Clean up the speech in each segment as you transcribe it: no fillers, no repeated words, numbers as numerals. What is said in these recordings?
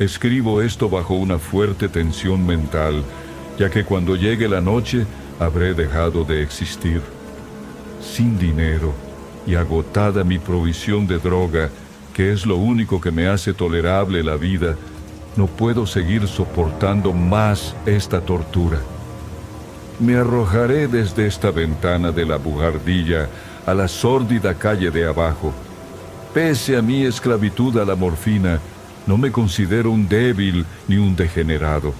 Escribo esto bajo una fuerte tensión mental, ya que cuando llegue la noche habré dejado de existir. Sin dinero y agotada mi provisión de droga, que es lo único que me hace tolerable la vida, no puedo seguir soportando más esta tortura. Me arrojaré desde esta ventana de la buhardilla a la sórdida calle de abajo. Pese a mi esclavitud a la morfina, no me considero un débil ni un degenerado.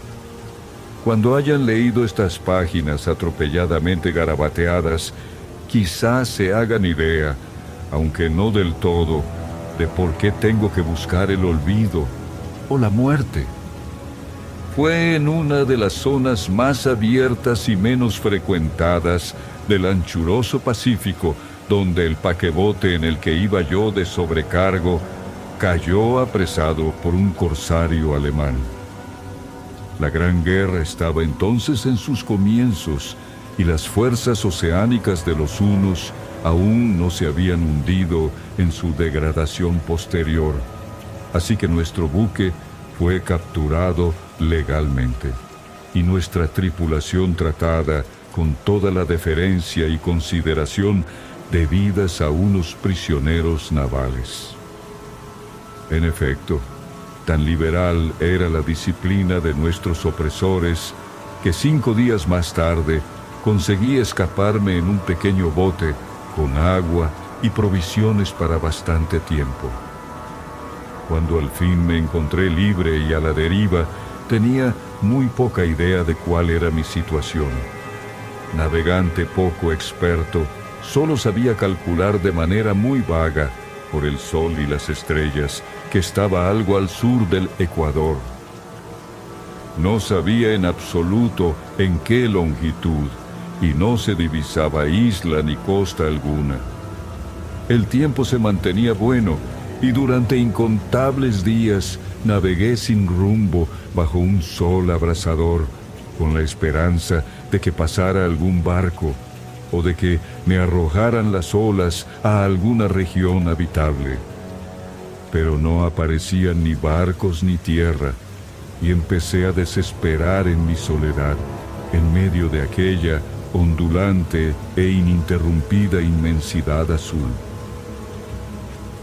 Cuando hayan leído estas páginas atropelladamente garabateadas, quizás se hagan idea, aunque no del todo, de por qué tengo que buscar el olvido o la muerte. Fue en una de las zonas más abiertas y menos frecuentadas del anchuroso Pacífico donde el paquebote en el que iba yo de sobrecargo cayó apresado por un corsario alemán. La Gran Guerra estaba entonces en sus comienzos y las fuerzas oceánicas de los hunos aún no se habían hundido en su degradación posterior, así que nuestro buque fue capturado legalmente y nuestra tripulación tratada con toda la deferencia y consideración debidas a unos prisioneros navales. En efecto, tan liberal era la disciplina de nuestros opresores que 5 días más tarde conseguí escaparme en un pequeño bote con agua y provisiones para bastante tiempo. Cuando al fin me encontré libre y a la deriva, tenía muy poca idea de cuál era mi situación. Navegante poco experto, solo sabía calcular de manera muy vaga, por el sol y las estrellas, que estaba algo al sur del Ecuador. No sabía en absoluto en qué longitud, y no se divisaba isla ni costa alguna. El tiempo se mantenía bueno, y durante incontables días navegué sin rumbo bajo un sol abrasador, con la esperanza de que pasara algún barco, o de que me arrojaran las olas a alguna región habitable. Pero no aparecían ni barcos ni tierra, y empecé a desesperar en mi soledad, en medio de aquella ondulante e ininterrumpida inmensidad azul.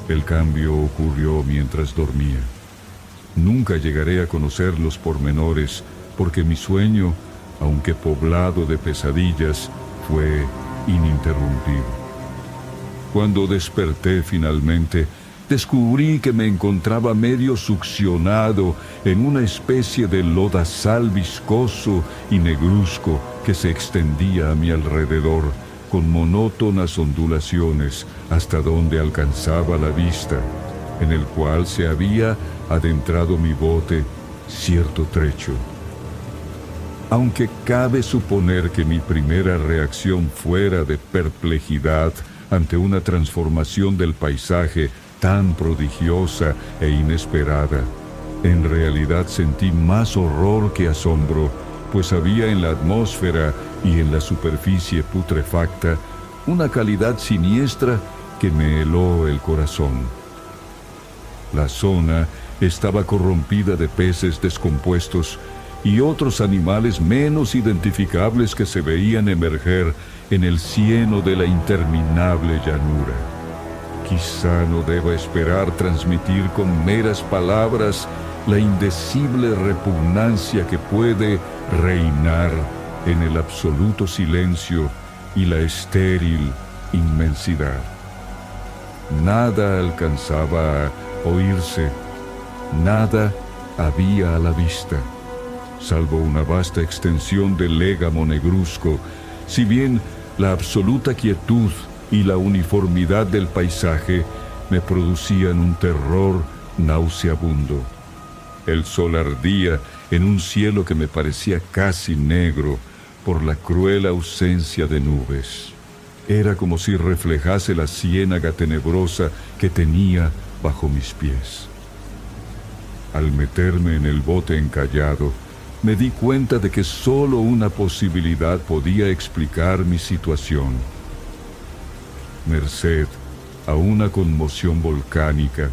El cambio ocurrió mientras dormía. Nunca llegaré a conocer los pormenores, porque mi sueño, aunque poblado de pesadillas, fue ininterrumpido. Cuando desperté finalmente, descubrí que me encontraba medio succionado en una especie de lodazal viscoso y negruzco que se extendía a mi alrededor, con monótonas ondulaciones hasta donde alcanzaba la vista, en el cual se había adentrado mi bote cierto trecho. Aunque cabe suponer que mi primera reacción fuera de perplejidad ante una transformación del paisaje tan prodigiosa e inesperada, en realidad sentí más horror que asombro, pues había en la atmósfera y en la superficie putrefacta una calidad siniestra que me heló el corazón. La zona estaba corrompida de peces descompuestos y otros animales menos identificables que se veían emerger en el cieno de la interminable llanura. Quizá no deba esperar transmitir con meras palabras la indecible repugnancia que puede reinar en el absoluto silencio y la estéril inmensidad. Nada alcanzaba a oírse, nada había a la vista, salvo una vasta extensión de légamo negruzco, si bien la absoluta quietud y la uniformidad del paisaje me producían un terror nauseabundo. El sol ardía en un cielo que me parecía casi negro por la cruel ausencia de nubes. Era como si reflejase la ciénaga tenebrosa que tenía bajo mis pies. Al meterme en el bote encallado, me di cuenta de que solo una posibilidad podía explicar mi situación. Merced a una conmoción volcánica,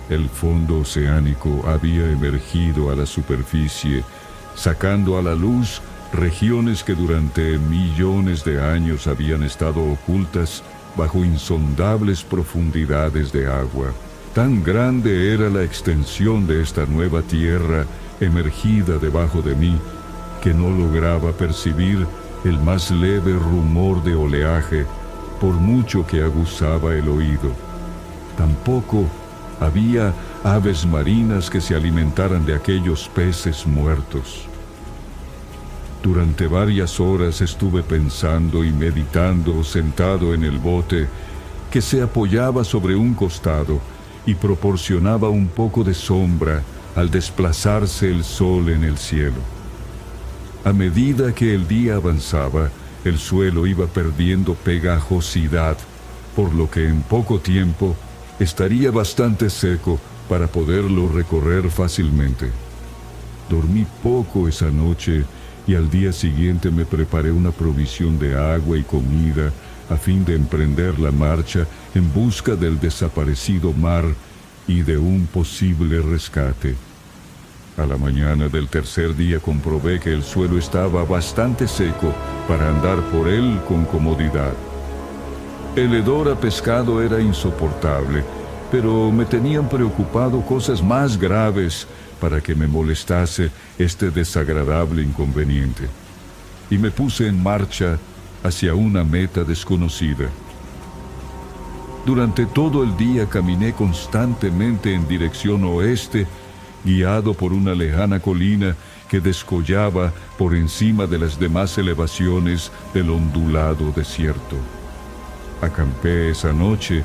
El fondo oceánico había emergido a la superficie, sacando a la luz regiones que durante millones de años habían estado ocultas bajo insondables profundidades de agua. Tan grande era la extensión de esta nueva tierra emergida debajo de mí, que no lograba percibir el más leve rumor de oleaje, por mucho que aguzaba el oído. Tampoco había aves marinas que se alimentaran de aquellos peces muertos. Durante varias horas estuve pensando y meditando sentado en el bote, que se apoyaba sobre un costado y proporcionaba un poco de sombra al desplazarse el sol en el cielo. A medida que el día avanzaba, el suelo iba perdiendo pegajosidad, por lo que en poco tiempo estaría bastante seco para poderlo recorrer fácilmente. Dormí poco esa noche y al día siguiente me preparé una provisión de agua y comida a fin de emprender la marcha en busca del desaparecido mar y de un posible rescate. A la mañana del tercer día comprobé que el suelo estaba bastante seco para andar por él con comodidad. El hedor a pescado era insoportable, pero me tenían preocupado cosas más graves para que me molestase este desagradable inconveniente. Y me puse en marcha hacia una meta desconocida. Durante todo el día caminé constantemente en dirección oeste, guiado por una lejana colina que descollaba por encima de las demás elevaciones del ondulado desierto. Acampé esa noche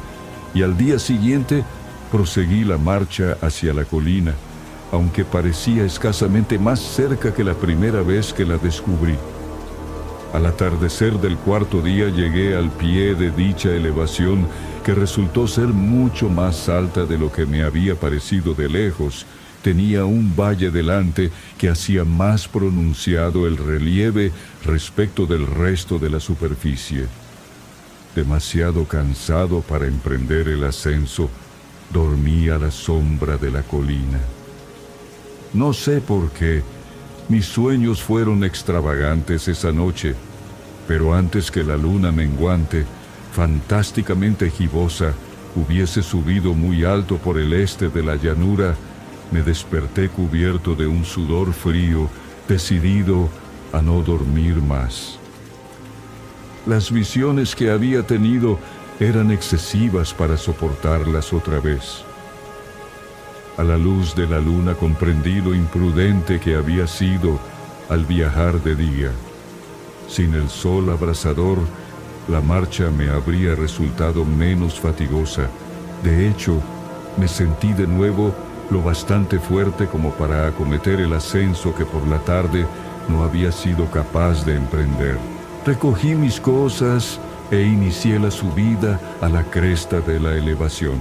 y al día siguiente proseguí la marcha hacia la colina, aunque parecía escasamente más cerca que la primera vez que la descubrí. Al atardecer del cuarto día llegué al pie de dicha elevación, que resultó ser mucho más alta de lo que me había parecido de lejos. Tenía un valle delante que hacía más pronunciado el relieve respecto del resto de la superficie. Demasiado cansado para emprender el ascenso, dormí a la sombra de la colina. No sé por qué, mis sueños fueron extravagantes esa noche, pero antes que la luna menguante, fantásticamente gibosa, hubiese subido muy alto por el este de la llanura, me desperté cubierto de un sudor frío, decidido a no dormir más. Las visiones que había tenido eran excesivas para soportarlas otra vez. A la luz de la luna comprendí lo imprudente que había sido al viajar de día. Sin el sol abrasador, la marcha me habría resultado menos fatigosa. De hecho, me sentí de nuevo lo bastante fuerte como para acometer el ascenso que por la tarde no había sido capaz de emprender. Recogí mis cosas e inicié la subida a la cresta de la elevación.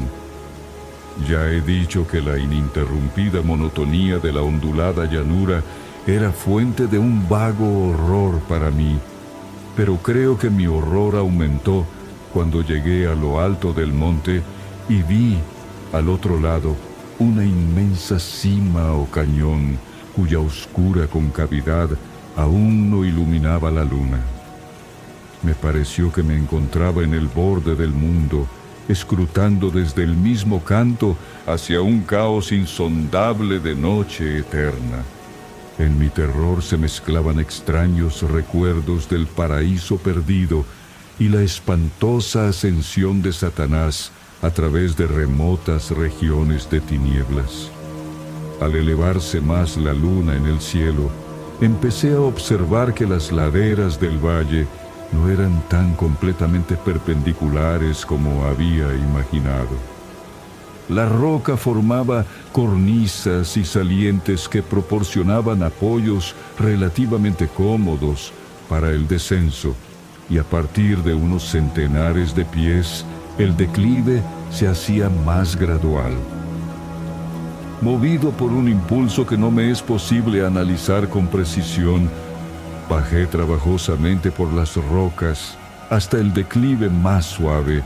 Ya he dicho que la ininterrumpida monotonía de la ondulada llanura era fuente de un vago horror para mí, pero creo que mi horror aumentó cuando llegué a lo alto del monte y vi, al otro lado, una inmensa cima o cañón cuya oscura concavidad aún no iluminaba la luna. Me pareció que me encontraba en el borde del mundo, escrutando desde el mismo canto hacia un caos insondable de noche eterna. En mi terror se mezclaban extraños recuerdos del paraíso perdido y la espantosa ascensión de Satanás a través de remotas regiones de tinieblas. Al elevarse más la luna en el cielo, empecé a observar que las laderas del valle no eran tan completamente perpendiculares como había imaginado. La roca formaba cornisas y salientes que proporcionaban apoyos relativamente cómodos para el descenso, y a partir de unos centenares de pies, el declive se hacía más gradual. Movido por un impulso que no me es posible analizar con precisión, bajé trabajosamente por las rocas hasta el declive más suave,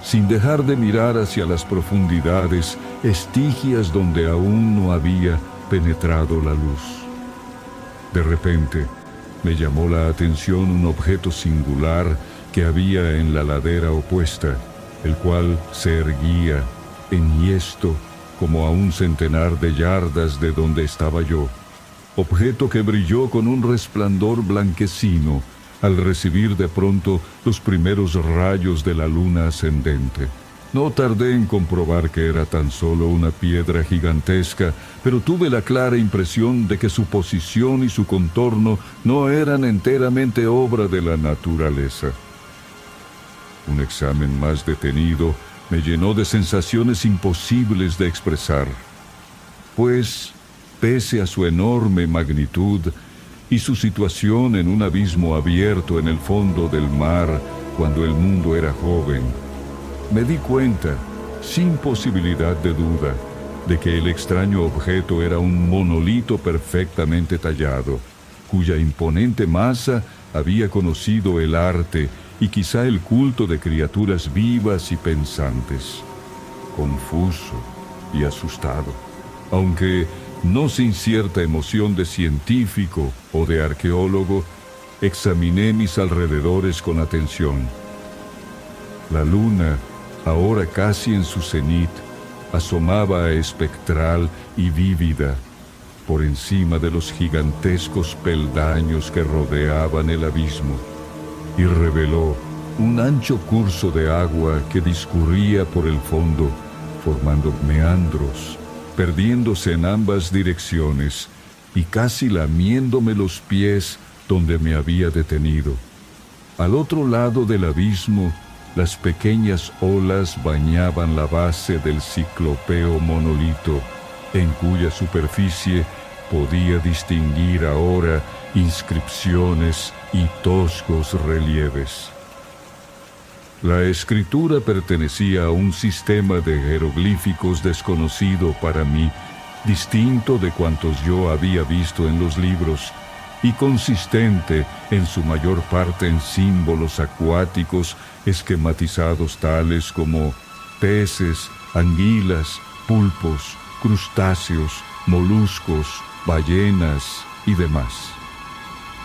sin dejar de mirar hacia las profundidades, estigias donde aún no había penetrado la luz. De repente, me llamó la atención un objeto singular que había en la ladera opuesta, el cual se erguía, enhiesto, como a un centenar de yardas de donde estaba yo, objeto que brilló con un resplandor blanquecino al recibir de pronto los primeros rayos de la luna ascendente. No tardé en comprobar que era tan solo una piedra gigantesca, pero tuve la clara impresión de que su posición y su contorno no eran enteramente obra de la naturaleza. Un examen más detenido me llenó de sensaciones imposibles de expresar, pues, pese a su enorme magnitud y su situación en un abismo abierto en el fondo del mar cuando el mundo era joven, me di cuenta, sin posibilidad de duda, de que el extraño objeto era un monolito perfectamente tallado, cuya imponente masa había conocido el arte y quizá el culto de criaturas vivas y pensantes. Confuso y asustado, aunque no sin cierta emoción de científico o de arqueólogo, examiné mis alrededores con atención. La luna, ahora casi en su cenit, asomaba espectral y vívida por encima de los gigantescos peldaños que rodeaban el abismo, y reveló un ancho curso de agua que discurría por el fondo, formando meandros, perdiéndose en ambas direcciones y casi lamiéndome los pies donde me había detenido. Al otro lado del abismo, las pequeñas olas bañaban la base del ciclopeo monolito, en cuya superficie podía distinguir ahora inscripciones y toscos relieves. La escritura pertenecía a un sistema de jeroglíficos desconocido para mí, distinto de cuantos yo había visto en los libros, y consistente en su mayor parte en símbolos acuáticos esquematizados tales como peces, anguilas, pulpos, crustáceos, moluscos, ballenas y demás.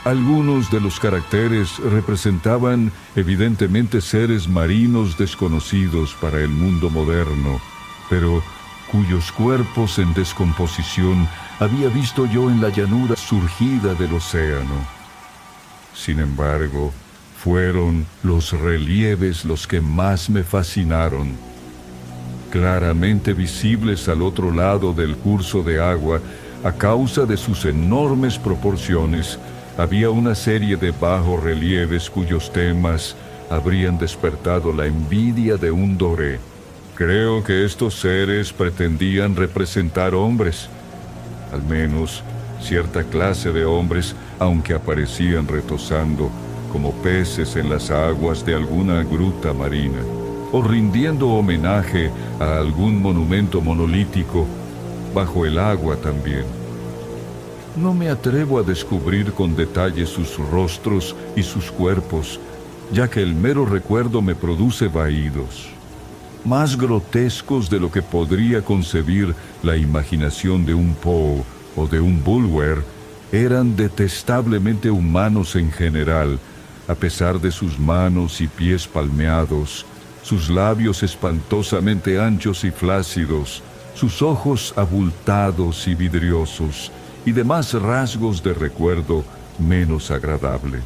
Algunos de los caracteres representaban evidentemente seres marinos desconocidos para el mundo moderno, pero cuyos cuerpos en descomposición había visto yo en la llanura surgida del océano. Sin embargo, fueron los relieves los que más me fascinaron. Claramente visibles al otro lado del curso de agua, a causa de sus enormes proporciones, había una serie de bajorrelieves cuyos temas habrían despertado la envidia de un doré. Creo que estos seres pretendían representar hombres, al menos cierta clase de hombres, aunque aparecían retozando como peces en las aguas de alguna gruta marina, o rindiendo homenaje a algún monumento monolítico bajo el agua también. No me atrevo a descubrir con detalle sus rostros y sus cuerpos, ya que el mero recuerdo me produce vaídos, más grotescos de lo que podría concebir la imaginación de un Poe o de un Bulwer. Eran detestablemente humanos en general, a pesar de sus manos y pies palmeados, sus labios espantosamente anchos y flácidos, sus ojos abultados y vidriosos, y demás rasgos de recuerdo menos agradable.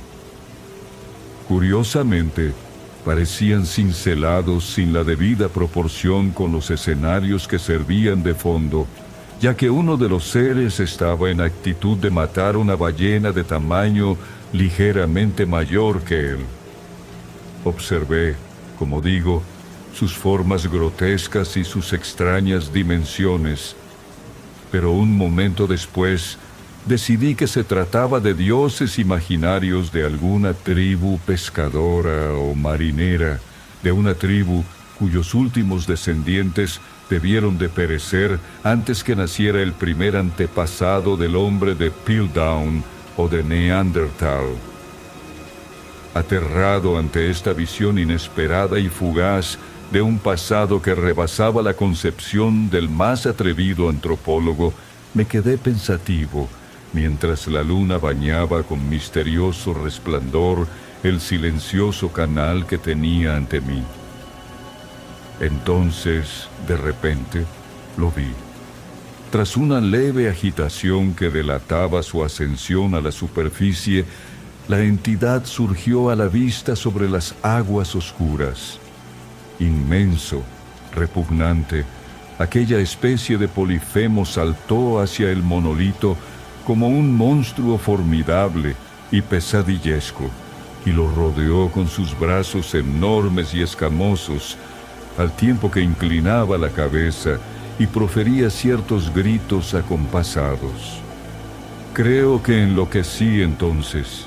Curiosamente, parecían cincelados sin la debida proporción con los escenarios que servían de fondo, ya que uno de los seres estaba en actitud de matar una ballena de tamaño ligeramente mayor que él. Observé, como digo, sus formas grotescas y sus extrañas dimensiones, pero un momento después decidí que se trataba de dioses imaginarios de alguna tribu pescadora o marinera, de una tribu cuyos últimos descendientes debieron de perecer antes que naciera el primer antepasado del hombre de Piltdown o de Neandertal. Aterrado ante esta visión inesperada y fugaz, de un pasado que rebasaba la concepción del más atrevido antropólogo, me quedé pensativo mientras la luna bañaba con misterioso resplandor el silencioso canal que tenía ante mí. Entonces, de repente, lo vi. Tras una leve agitación que delataba su ascensión a la superficie, la entidad surgió a la vista sobre las aguas oscuras. Inmenso, repugnante, aquella especie de Polifemo saltó hacia el monolito como un monstruo formidable y pesadillesco, y lo rodeó con sus brazos enormes y escamosos, al tiempo que inclinaba la cabeza y profería ciertos gritos acompasados. Creo que enloquecí entonces.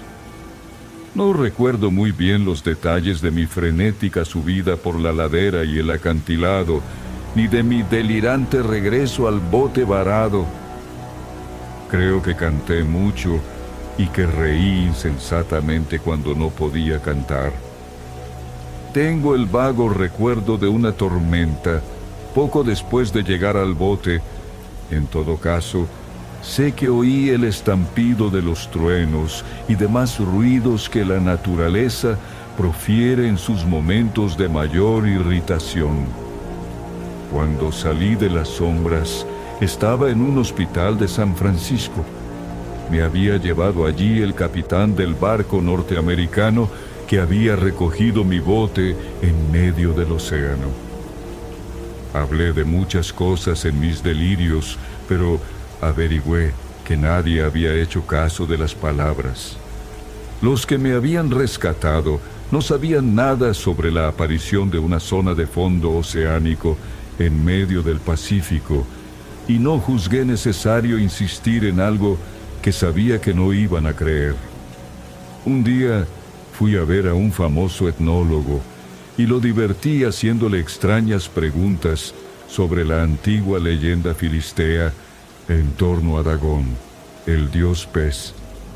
No recuerdo muy bien los detalles de mi frenética subida por la ladera y el acantilado, ni de mi delirante regreso al bote varado. Creo que canté mucho y que reí insensatamente cuando no podía cantar. Tengo el vago recuerdo de una tormenta poco después de llegar al bote. En todo caso, sé que oí el estampido de los truenos y demás ruidos que la naturaleza profiere en sus momentos de mayor irritación. Cuando salí de las sombras, estaba en un hospital de San Francisco. Me había llevado allí el capitán del barco norteamericano que había recogido mi bote en medio del océano. Hablé de muchas cosas en mis delirios, pero averigüé que nadie había hecho caso de las palabras. Los que me habían rescatado no sabían nada sobre la aparición de una zona de fondo oceánico en medio del Pacífico, y no juzgué necesario insistir en algo que sabía que no iban a creer. Un día fui a ver a un famoso etnólogo y lo divertí haciéndole extrañas preguntas sobre la antigua leyenda filistea en torno a Dagón, el dios pez,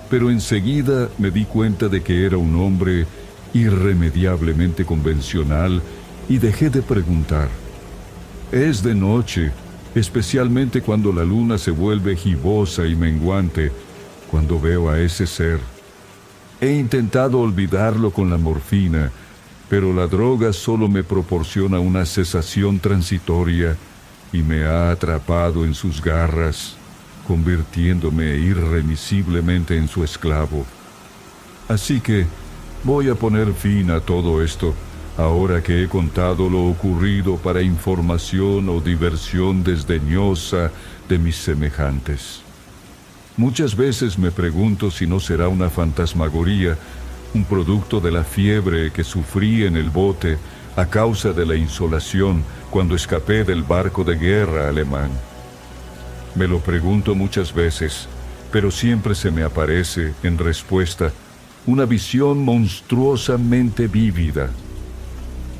pero enseguida me di cuenta de que era un hombre irremediablemente convencional y dejé de preguntar. Es de noche, especialmente cuando la luna se vuelve gibosa y menguante, cuando veo a ese ser. He intentado olvidarlo con la morfina, pero la droga solo me proporciona una cesación transitoria y me ha atrapado en sus garras, convirtiéndome irremisiblemente en su esclavo. Así que voy a poner fin a todo esto, ahora que he contado lo ocurrido para información o diversión desdeñosa de mis semejantes. Muchas veces me pregunto si no será una fantasmagoría, un producto de la fiebre que sufrí en el bote a causa de la insolación cuando escapé del barco de guerra alemán. Me lo pregunto muchas veces, pero siempre se me aparece, en respuesta, una visión monstruosamente vívida.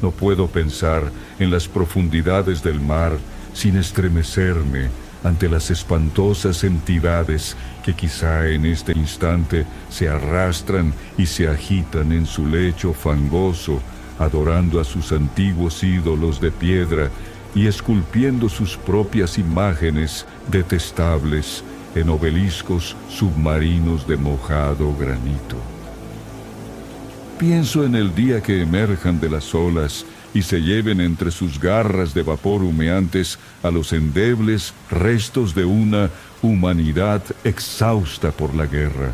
No puedo pensar en las profundidades del mar sin estremecerme ante las espantosas entidades que quizá en este instante se arrastran y se agitan en su lecho fangoso, adorando a sus antiguos ídolos de piedra y esculpiendo sus propias imágenes detestables en obeliscos submarinos de mojado granito. Pienso en el día que emerjan de las olas y se lleven entre sus garras de vapor humeantes a los endebles restos de una humanidad exhausta por la guerra.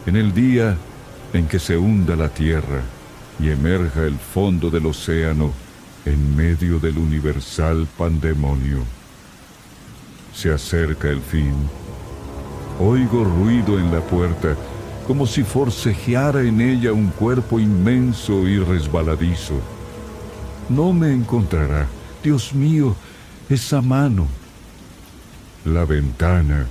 En el día en que se hunda la tierra y emerja el fondo del océano en medio del universal pandemonio. Se acerca el fin. Oigo ruido en la puerta, como si forcejeara en ella un cuerpo inmenso y resbaladizo. No me encontrará, Dios mío, esa mano. La ventana,